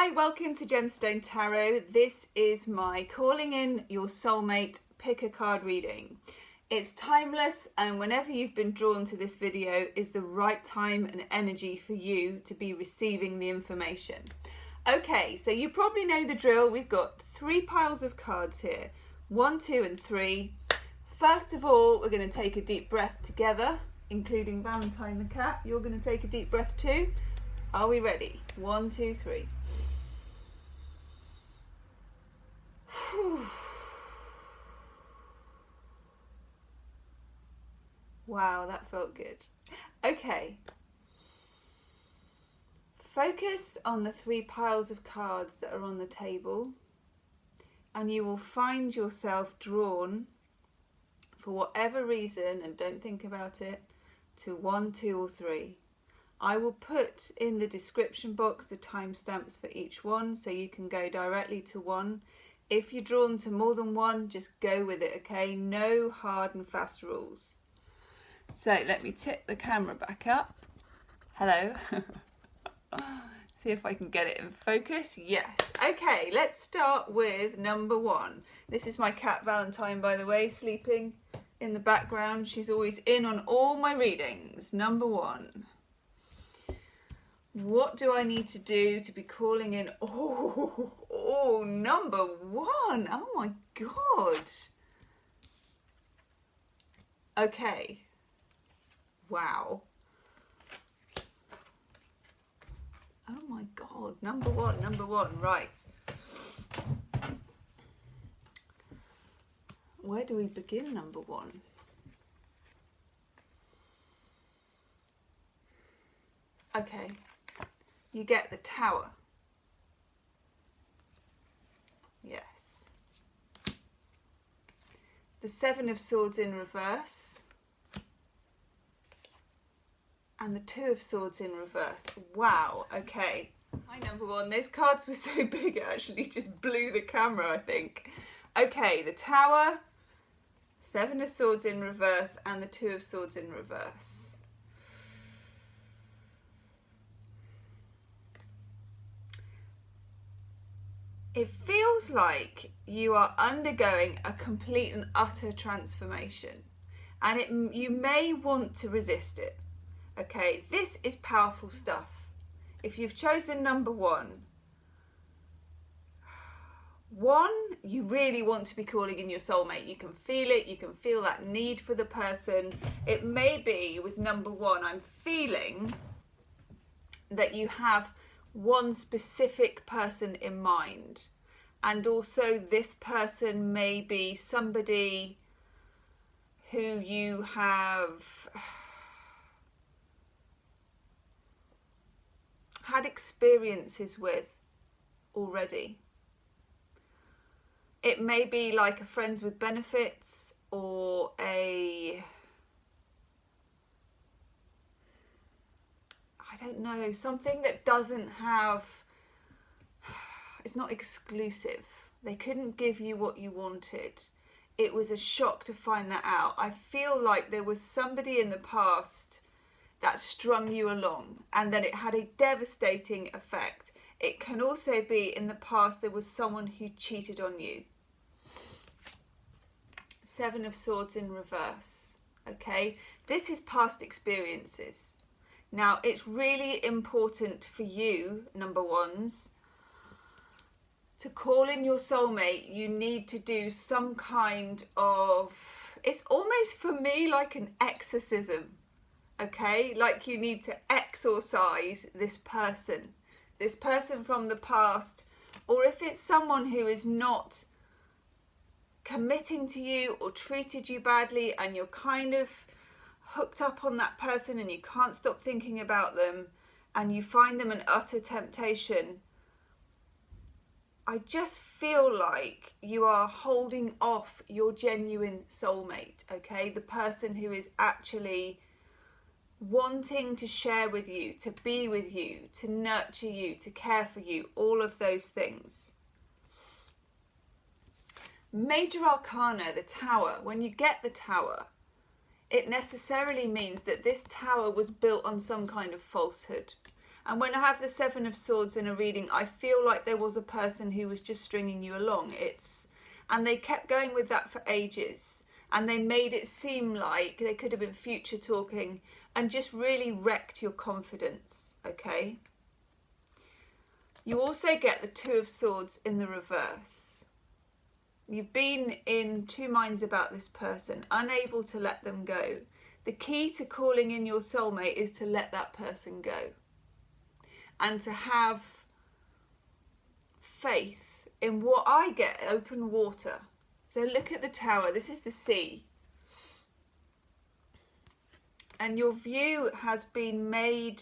Hi, welcome to Gemstone Tarot. This is my Calling in Your Soulmate Pick a Card reading. It's timeless, and whenever you've been drawn to this video is the right time and energy for you to be receiving the information. Okay, so you probably know the drill. We've got 3 piles of cards here. 1, 2 and 3. First of all, we're going to take a deep breath together, including Valentine the cat. You're going to take a deep breath too. Are we ready? 1, 2, 3. Whew. Wow, that felt good. Okay. Focus on the 3 piles of cards that are on the table, and you will find yourself drawn, for whatever reason, and don't think about it, to 1, 2 or 3. I will put in the description box the timestamps for each one so you can go directly to 1. If you're drawn to more than 1, just go with it, okay? No hard and fast rules. So let me tip the camera back up. Hello. See if I can get it in focus. Yes. Okay, let's start with number 1. This is my cat Valentine, by the way, sleeping in the background. She's always in on all my readings. Number 1. What do I need to do to be calling in? Oh, number 1. Oh my God. Okay. Wow. Oh my God. Number one. Right. Where do we begin, number 1? Okay. You get the Tower. Yes. The 7 of Swords in reverse. And the 2 of Swords in reverse. Wow, okay. Hi, number 1. Those cards were so big it actually just blew the camera, I think. Okay, the Tower, 7 of Swords in reverse, and the 2 of Swords in reverse. It feels like you are undergoing a complete and utter transformation, and you may want to resist it. Okay, this is powerful stuff. If you've chosen number 1, you really want to be calling in your soulmate. You can feel it, you can feel that need for the person. It may be with number 1, I'm feeling that you have one specific person in mind, and also this person may be somebody who you have had experiences with already. It may be like a friends with benefits, or I don't know, something that doesn't have, it's not exclusive. They couldn't give you what you wanted. It was a shock to find that out. I feel like there was somebody in the past that strung you along, and then it had a devastating effect. It can also be in the past there was someone who cheated on you. 7 of Swords in reverse. Okay, this is past experiences. Now, it's really important for you, number 1s, to call in your soulmate. You need to do some kind of, it's almost for me like an exorcism, okay? Like you need to exorcise this person from the past, or if it's someone who is not committing to you or treated you badly and you're kind of hooked up on that person and you can't stop thinking about them and you find them an utter temptation, I just feel like you are holding off your genuine soulmate, okay? The person who is actually wanting to share with you, to be with you, to nurture you, to care for you, all of those things. Major Arcana, the Tower. When you get the Tower, it necessarily means that this tower was built on some kind of falsehood. And when I have the Seven of Swords in a reading, I feel like there was a person who was just stringing you along. And they kept going with that for ages. And they made it seem like they could have been future talking and just really wrecked your confidence, okay? You also get the Two of Swords in the reverse. You've been in two minds about this person, unable to let them go. The key to calling in your soulmate is to let that person go. And to have faith in what I get, open water. So look at the Tower. This is the sea. And your view has been made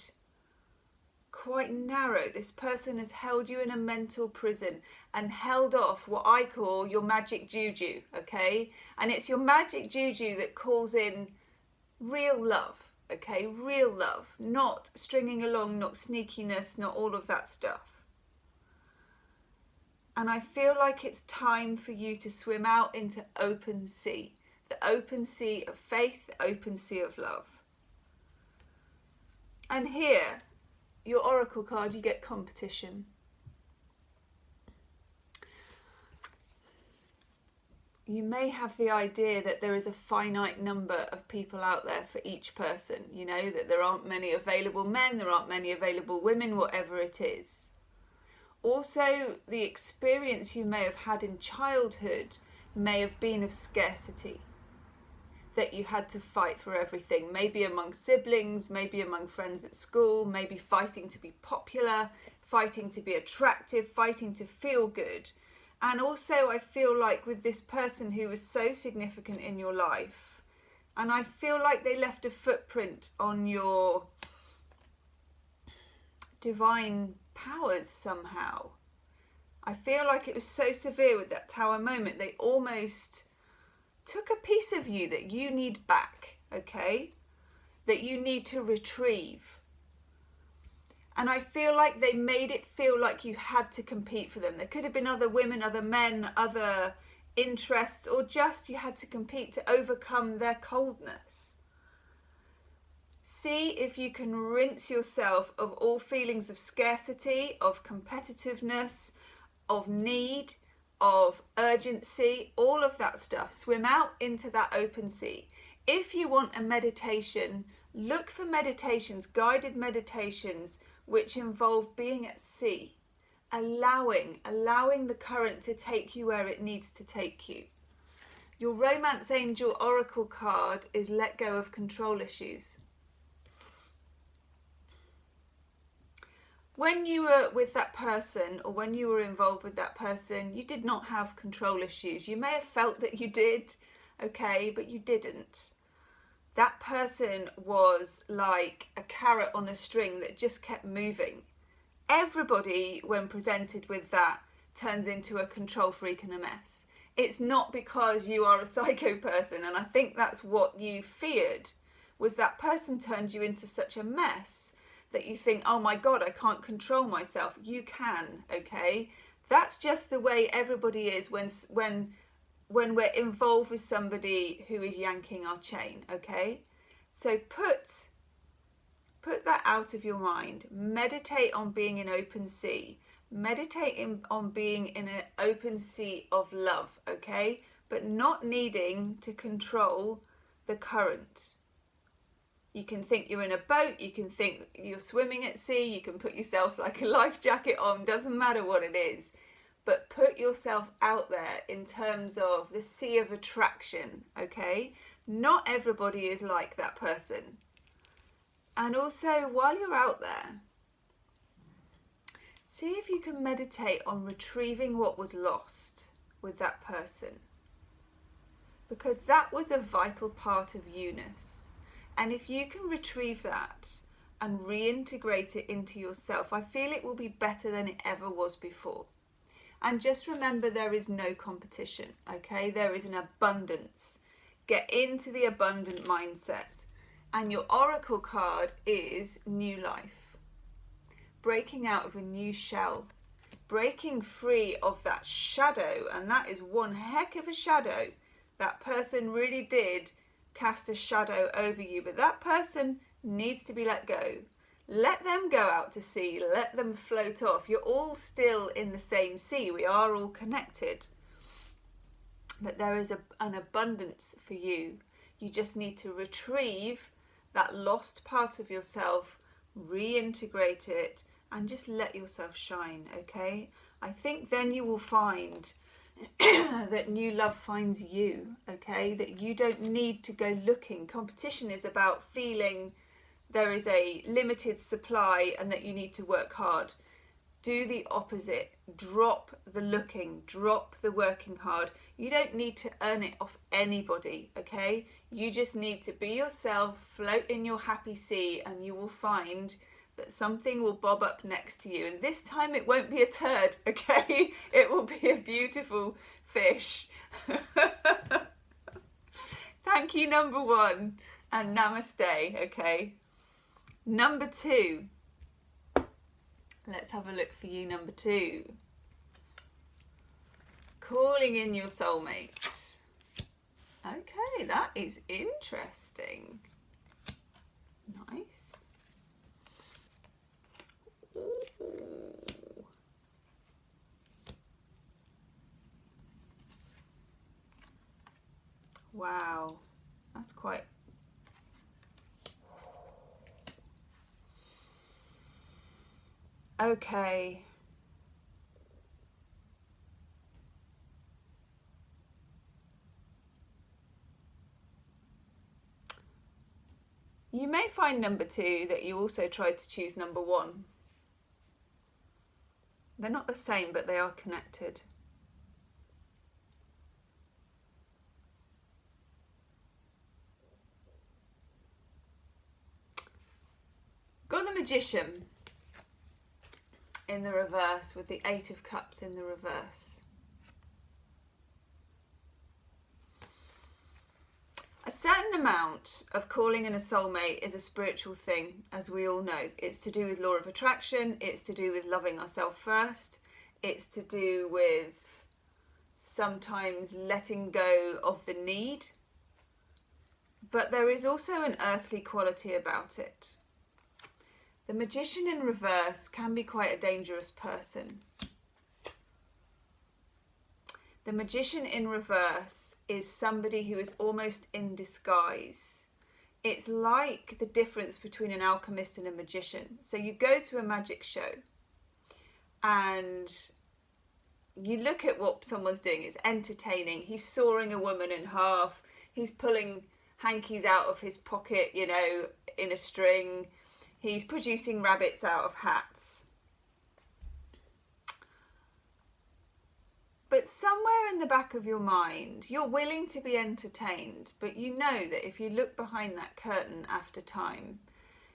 quite narrow. This person has held you in a mental prison and held off what I call your magic juju, okay? And it's your magic juju that calls in real love, okay? Real love, not stringing along, not sneakiness, not all of that stuff. And I feel like it's time for you to swim out into open sea, the open sea of faith, the open sea of love. And here, your oracle card, you get competition. You may have the idea that there is a finite number of people out there for each person, you know, that there aren't many available men, there aren't many available women, whatever it is. Also, the experience you may have had in childhood may have been of scarcity, that you had to fight for everything, maybe among siblings, maybe among friends at school, maybe fighting to be popular, fighting to be attractive, fighting to feel good. And also I feel like with this person who was so significant in your life, and I feel like they left a footprint on your divine powers somehow. I feel like it was so severe with that Tower moment, they almost took a piece of you that you need back, okay? That you need to retrieve. And I feel like they made it feel like you had to compete for them. There could have been other women, other men, other interests, or just you had to compete to overcome their coldness. See if you can rinse yourself of all feelings of scarcity, of competitiveness, of need, of urgency, all of that stuff. Swim out into that open sea. If you want a meditation, look for meditations, guided meditations, which involve being at sea, allowing the current to take you where it needs to take you. Your romance angel oracle card is let go of control issues. When you were with that person, or when you were involved with that person, you did not have control issues. You may have felt that you did, okay, but you didn't. That person was like a carrot on a string that just kept moving. Everybody, when presented with that, turns into a control freak and a mess. It's not because you are a psycho person, and I think that's what you feared, was that person turned you into such a mess that you think, oh my God, I can't control myself. You can, okay? That's just the way everybody is when we're involved with somebody who is yanking our chain, okay? So put that out of your mind. Meditate on being in open sea. Meditate on being in an open sea of love, okay? But not needing to control the current. You can think you're in a boat, you can think you're swimming at sea, you can put yourself like a life jacket on, doesn't matter what it is. But put yourself out there in terms of the sea of attraction, okay? Not everybody is like that person. And also, while you're out there, see if you can meditate on retrieving what was lost with that person. Because that was a vital part of you-ness. And if you can retrieve that and reintegrate it into yourself, I feel it will be better than it ever was before. And just remember, there is no competition, okay? There is an abundance. Get into the abundant mindset. And your oracle card is new life. Breaking out of a new shell. Breaking free of that shadow. And that is one heck of a shadow. That person really did cast a shadow over you. But that person needs to be let go. Let them go out to sea, let them float off. You're all still in the same sea. We are all connected. But there is an abundance for you. You just need to retrieve that lost part of yourself, reintegrate it, and just let yourself shine, okay? I think then you will find that new love finds you, okay? That you don't need to go looking. Competition is about feeling there is a limited supply and that you need to work hard. Do the opposite. Drop the looking, drop the working hard. You don't need to earn it off anybody, okay? You just need to be yourself, float in your happy sea, and you will find that something will bob up next to you. And this time it won't be a turd, okay? It will be a beautiful fish. Thank you, number one, and namaste, okay? Number two. Let's have a look for you, number two. Calling in your soulmate. Okay, that is interesting. Nice. Ooh. Wow, that's quite... Okay. You may find, number two, that you also tried to choose number one. They're not the same, but they are connected. Got the Magician in the reverse with the Eight of Cups in the reverse. A certain amount of calling in a soulmate is a spiritual thing, as we all know. It's to do with law of attraction, it's to do with loving ourselves first, it's to do with sometimes letting go of the need. But there is also an earthly quality about it. The Magician in reverse can be quite a dangerous person. The Magician in reverse is somebody who is almost in disguise. It's like the difference between an alchemist and a magician. So you go to a magic show and you look at what someone's doing. It's entertaining. He's sawing a woman in half. He's pulling hankies out of his pocket, you know, in a string. He's producing rabbits out of hats. But somewhere in the back of your mind, you're willing to be entertained, but you know that if you look behind that curtain after time,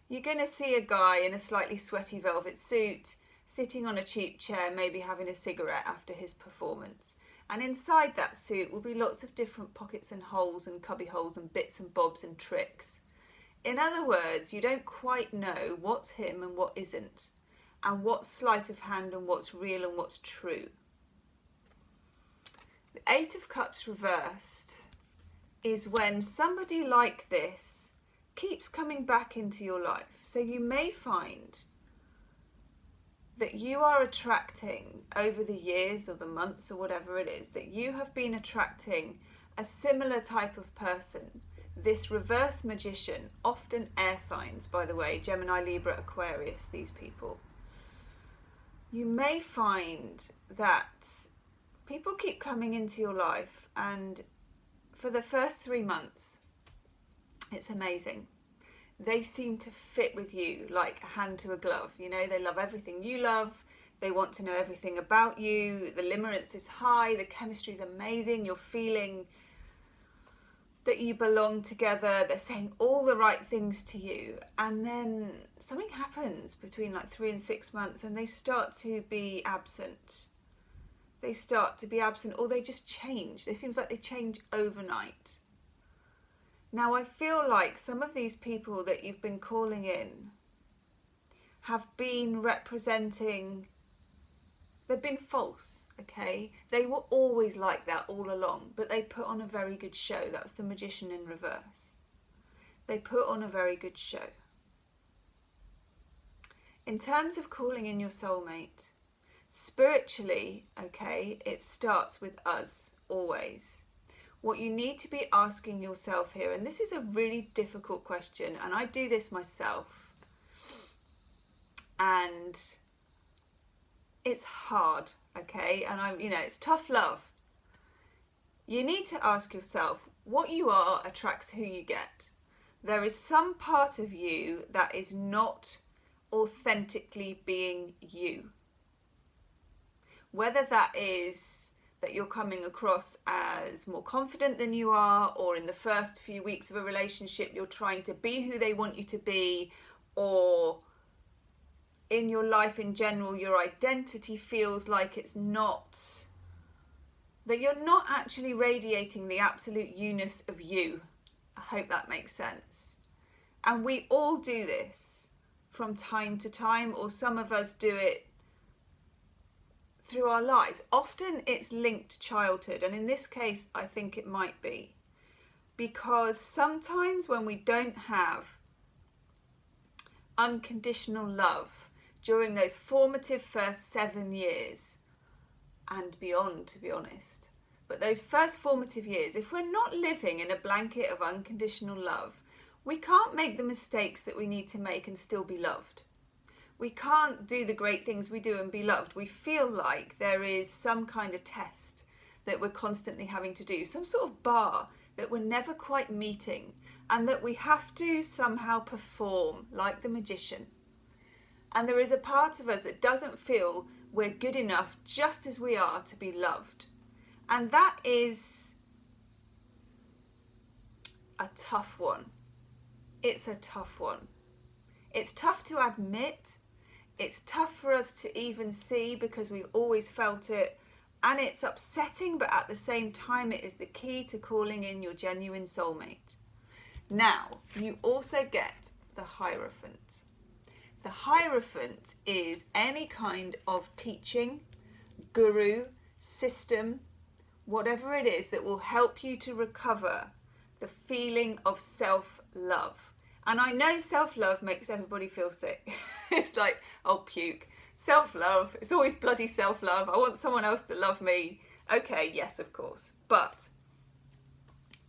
you're going to see a guy in a slightly sweaty velvet suit, sitting on a cheap chair, maybe having a cigarette after his performance. And inside that suit will be lots of different pockets and holes and cubby holes and bits and bobs and tricks. In other words, you don't quite know what's him and what isn't, and what's sleight of hand and what's real and what's true. The Eight of Cups reversed is when somebody like this keeps coming back into your life. So you may find that you are attracting over the years or the months or whatever it is, that you have been attracting a similar type of person. This reverse magician, often air signs, by the way, Gemini, Libra, Aquarius, these people. You may find that people keep coming into your life, and for the first 3 months, it's amazing. They seem to fit with you like a hand to a glove. You know, they love everything you love. They want to know everything about you. The limerence is high. The chemistry is amazing. You're feeling that you belong together. They're saying all the right things to you. And then something happens between like 3 and 6 months and they start to be absent. They start to be absent, or they just change. It seems like they change overnight. Now, I feel like some of these people that you've been calling in have been representing, they've been false, okay? They were always like that all along, but they put on a very good show. That's the Magician in reverse. They put on a very good show. In terms of calling in your soulmate, spiritually, okay, it starts with us, always. What you need to be asking yourself here, and this is a really difficult question, and I do this myself, and it's hard, okay, and it's tough love. You need to ask yourself, what you are attracts who you get. There is some part of you that is not authentically being you. Whether that is that you're coming across as more confident than you are, or in the first few weeks of a relationship you're trying to be who they want you to be, or in your life in general your identity feels like it's not, that you're not actually radiating the absolute you-ness of you. I hope that makes sense. And we all do this from time to time, or some of us do it through our lives. Often it's linked to childhood, and in this case I think it might be, because sometimes when we don't have unconditional love during those formative first 7 years and beyond, to be honest, but those first formative years, if we're not living in a blanket of unconditional love, we can't make the mistakes that we need to make and still be loved. We can't do the great things we do and be loved. We feel like there is some kind of test that we're constantly having to do, some sort of bar that we're never quite meeting, and that we have to somehow perform like the magician. And there is a part of us that doesn't feel we're good enough just as we are to be loved. And that is a tough one. It's a tough one. It's tough to admit. It's tough for us to even see because we've always felt it. And it's upsetting, but at the same time, it is the key to calling in your genuine soulmate. Now, you also get the Hierophant. The Hierophant is any kind of teaching, guru, system, whatever it is that will help you to recover the feeling of self-love. And I know self-love makes everybody feel sick. It's like, oh, puke. Self-love, it's always bloody self-love. I want someone else to love me. Okay, yes, of course. But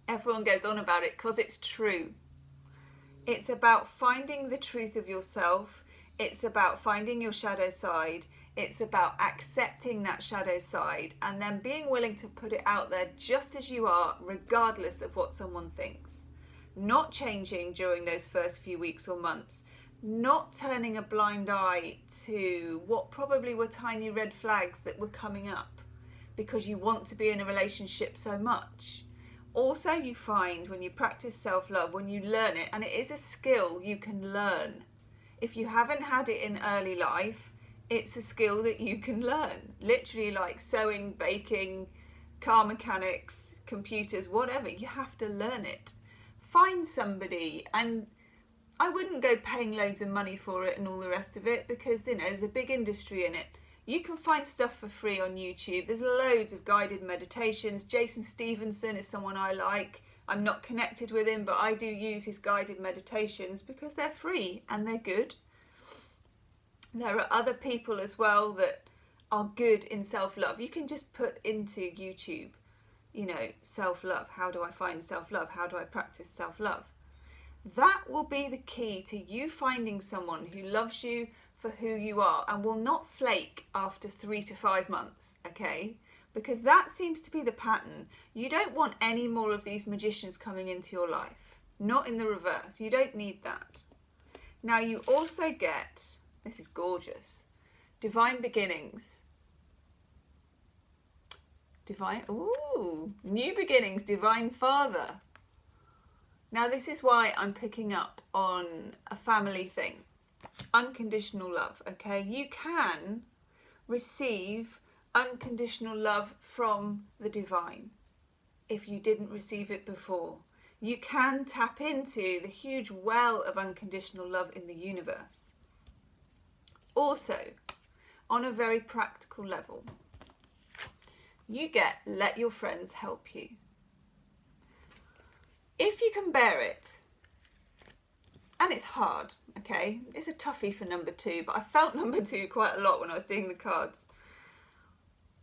everyone goes on about it because it's true. It's about finding the truth of yourself. It's about finding your shadow side. It's about accepting that shadow side and then being willing to put it out there just as you are, regardless of what someone thinks. Not changing during those first few weeks or months. Not turning a blind eye to what probably were tiny red flags that were coming up because you want to be in a relationship so much. Also, you find when you practice self-love, when you learn it, and it is a skill you can learn. If you haven't had it in early life, it's a skill that you can learn. Literally like sewing, baking, car mechanics, computers, whatever. You have to learn it. Find somebody, and I wouldn't go paying loads of money for it and all the rest of it because, there's a big industry in it. You can find stuff for free on YouTube. There's loads of guided meditations. Jason Stevenson is someone I like. I'm not connected with him, but I do use his guided meditations because they're free and they're good. There are other people as well that are good in self-love. You can just put into YouTube, self-love. How do I find self-love? How do I practice self-love? That will be the key to you finding someone who loves you for who you are and will not flake after 3 to 5 months, okay? Because that seems to be the pattern. You don't want any more of these magicians coming into your life. Not in the reverse. You don't need that. Now you also get, this is gorgeous, divine beginnings. New beginnings, divine father. Now this is why I'm picking up on a family thing. Unconditional love, okay? You can receive unconditional love from the divine if you didn't receive it before. You can tap into the huge well of unconditional love in the universe. Also, on a very practical level, you get let your friends help you. If you can bear it, And it's hard, okay? It's a toughie for number 2, but I felt number 2 quite a lot when I was doing the cards.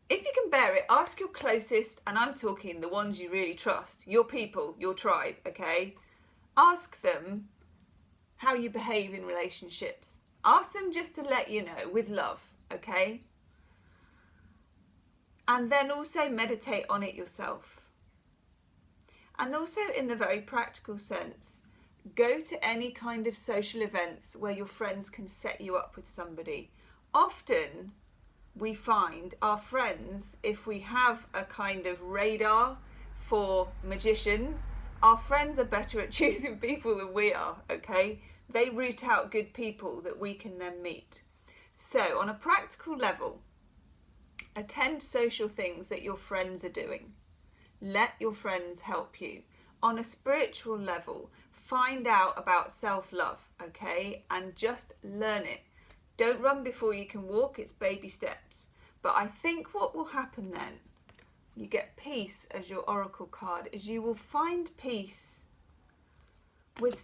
If you can bear it, ask your closest, and I'm talking the ones you really trust, your people, your tribe, okay? Ask them how you behave in relationships. Ask them just to let you know, with love, okay? And then also meditate on it yourself. And also, in the very practical sense, go to any kind of social events where your friends can set you up with somebody. Often we find our friends, if we have a kind of radar for magicians, our friends are better at choosing people than we are, okay? They root out good people that we can then meet. So on a practical level, attend social things that your friends are doing. Let your friends help you. On a spiritual level, find out about self-love, okay? And just learn it. Don't run before you can walk, it's baby steps. But I think what will happen then, you get peace as your oracle card, is you will find peace with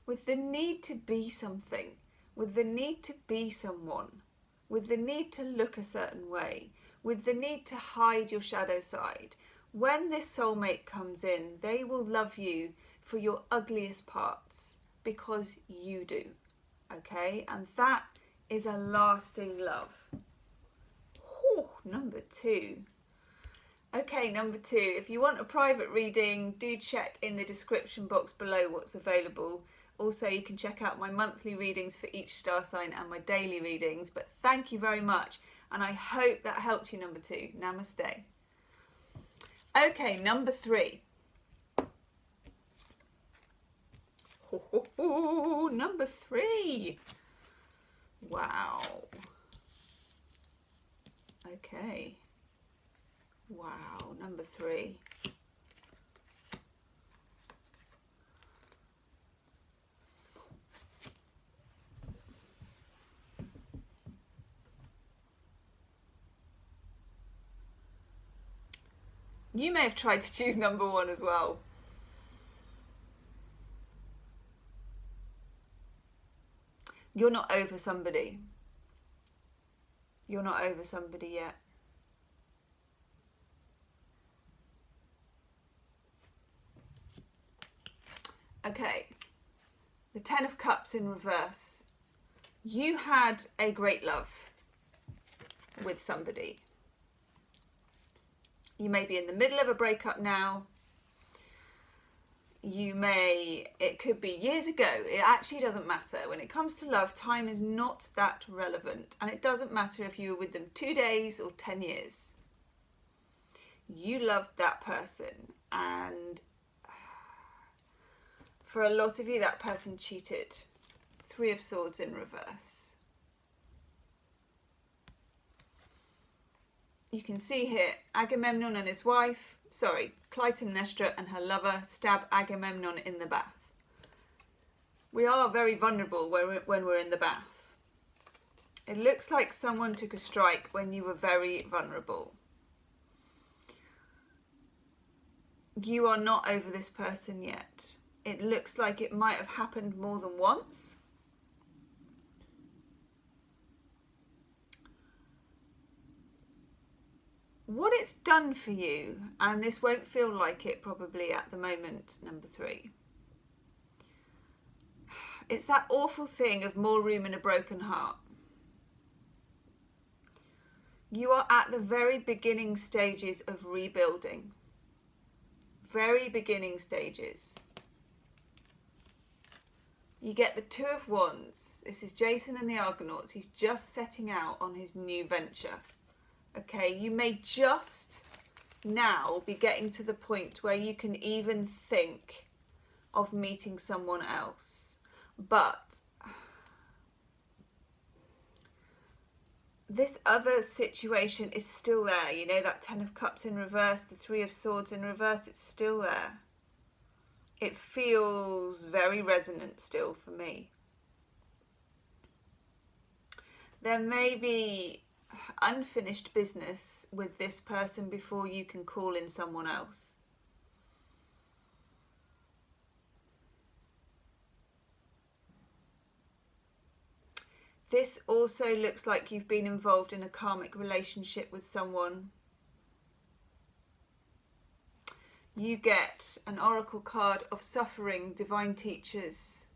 with the need to be something, with the need to be someone, with the need to look a certain way, with the need to hide your shadow side. When this soulmate comes in, they will love you for your ugliest parts because you do. Okay, and that is a lasting love. Whew, number 2. Okay, number 2. If you want a private reading, do check in the description box below what's available. Also, you can check out my monthly readings for each star sign and my daily readings. But thank you very much, and I hope that helped you, number 2. Namaste. Okay, number 3. Number 3. Wow. Okay. Wow, number 3. You may have tried to choose number 1 as well. You're not over somebody. You're not over somebody yet. Okay, the 10 of Cups in reverse. You had a great love with somebody. You may be in the middle of a breakup now. It could be years ago. It actually doesn't matter. When it comes to love, time is not that relevant. And it doesn't matter if you were with them 2 days or 10 years. You loved that person, and for a lot of you, that person cheated. 3 of Swords in reverse. You can see here, Agamemnon and his wife, Clytemnestra and her lover stab Agamemnon in the bath. We are very vulnerable when we're in the bath. It looks like someone took a strike when you were very vulnerable. You are not over this person yet. It looks like it might have happened more than once. What it's done for you, and this won't feel like it probably at the moment, number 3. It's that awful thing of more room in a broken heart. You are at the very beginning stages of rebuilding. Very beginning stages. You get the 2 of Wands. This is Jason and the Argonauts. He's just setting out on his new venture. Okay, you may just now be getting to the point where you can even think of meeting someone else. But this other situation is still there. You know, that 10 of Cups in reverse, the 3 of Swords in reverse, it's still there. It feels very resonant still for me. There may be unfinished business with this person before you can call in someone else. This also looks like you've been involved in a karmic relationship with someone. You get an oracle card of suffering, divine teachers.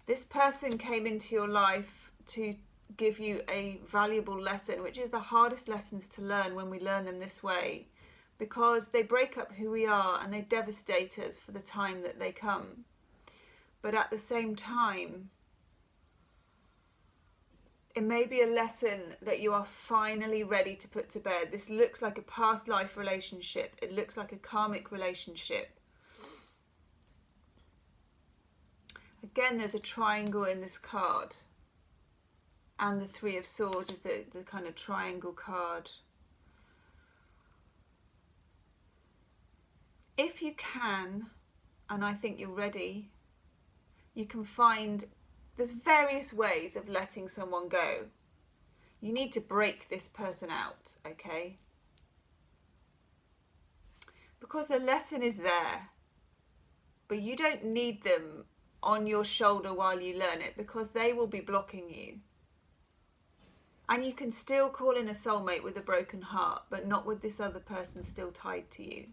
This person came into your life to give you a valuable lesson, which is the hardest lessons to learn when we learn them this way, because they break up who we are and they devastate us for the time that they come. But at the same time, it may be a lesson that you are finally ready to put to bed. This looks like a past life relationship. It looks like a karmic relationship. Again, there's a triangle in this card. And the Three of Swords is the kind of triangle card. If you can, and I think you're ready, you can find, there's various ways of letting someone go. You need to break this person out, okay? Because the lesson is there, but you don't need them on your shoulder while you learn it, because they will be blocking you. And you can still call in a soulmate with a broken heart, but not with this other person still tied to you.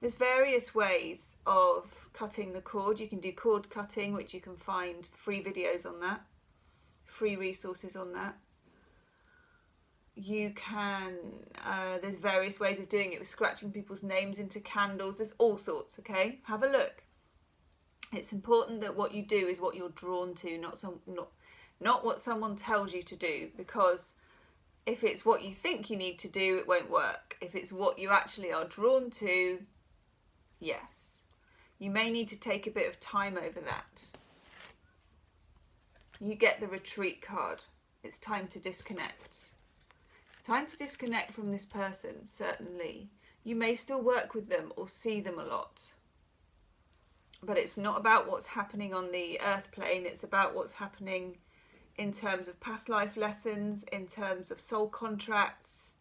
There's various ways of cutting the cord. You can do cord cutting, which you can find free videos on that, free resources on that. You can, there's various ways of doing it with scratching people's names into candles. There's all sorts, okay? Have a look. It's important that what you do is what you're drawn to, not what someone tells you to do, because if it's what you think you need to do, it won't work. If it's what you actually are drawn to, yes. You may need to take a bit of time over that. You get the retreat card. It's time to disconnect. It's time to disconnect from this person, certainly. You may still work with them or see them a lot. But it's not about what's happening on the earth plane. It's about what's happening in terms of past life lessons, in terms of soul contracts.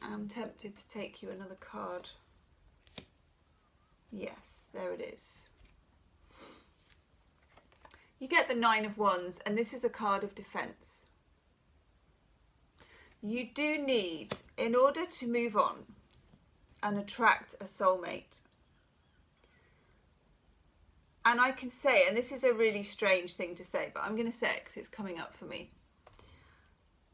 I am tempted to take you another card. Yes, there it is. You get the Nine of Wands, and this is a card of defense. You do need, in order to move on and attract a soulmate, and I can say, and this is a really strange thing to say, but I'm going to say it because it's coming up for me.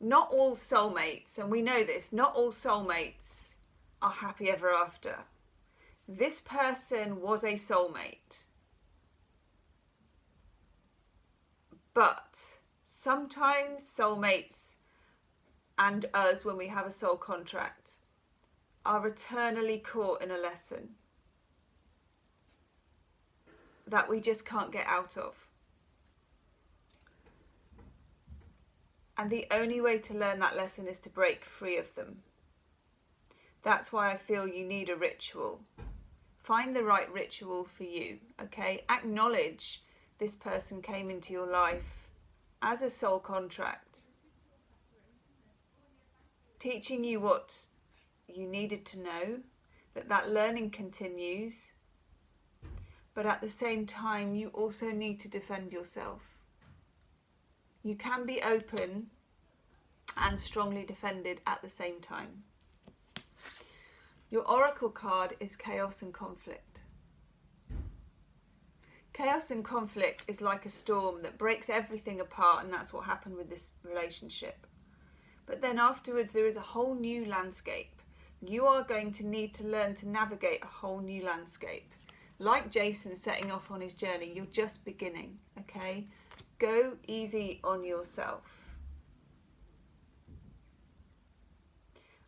Not all soulmates, and we know this, not all soulmates are happy ever after. This person was a soulmate. But sometimes soulmates and us, when we have a soul contract, are eternally caught in a lesson that we just can't get out of. And the only way to learn that lesson is to break free of them. That's why I feel you need a ritual. Find the right ritual for you, okay? Acknowledge this person came into your life as a soul contract, teaching you what you needed to know, that learning continues. But at the same time, you also need to defend yourself. You can be open and strongly defended at the same time. Your oracle card is chaos and conflict. Chaos and conflict is like a storm that breaks everything apart, and that's what happened with this relationship. But then afterwards, there is a whole new landscape. You are going to need to learn to navigate a whole new landscape. Like Jason setting off on his journey, you're just beginning, okay? Go easy on yourself.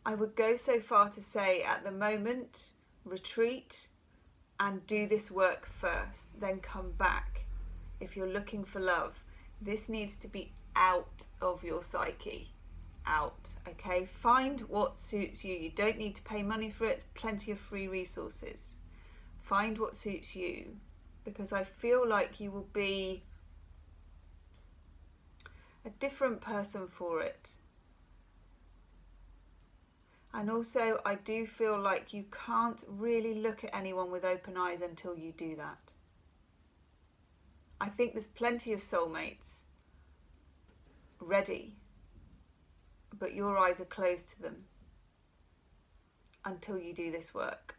I would go so far to say at the moment, retreat and do this work first, then come back. If you're looking for love, this needs to be out of your psyche. Out, okay? Find what suits you. You don't need to pay money for it. There's plenty of free resources. Find what suits you, because I feel like you will be a different person for it. And also, I do feel like you can't really look at anyone with open eyes until you do that. I think there's plenty of soulmates ready, but your eyes are closed to them until you do this work.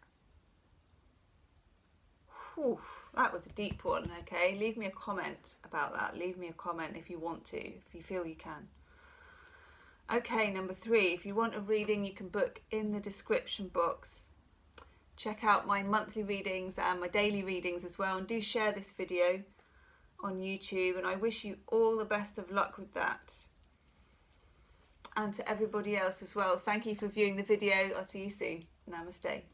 Whew, that was a deep one, okay? Leave me a comment about that. Leave me a comment if you want to, if you feel you can. Okay, number 3, if you want a reading, you can book in the description box. Check out my monthly readings and my daily readings as well, and do share this video on YouTube, and I wish you all the best of luck with that. And to everybody else as well, thank you for viewing the video. I'll see you soon. Namaste.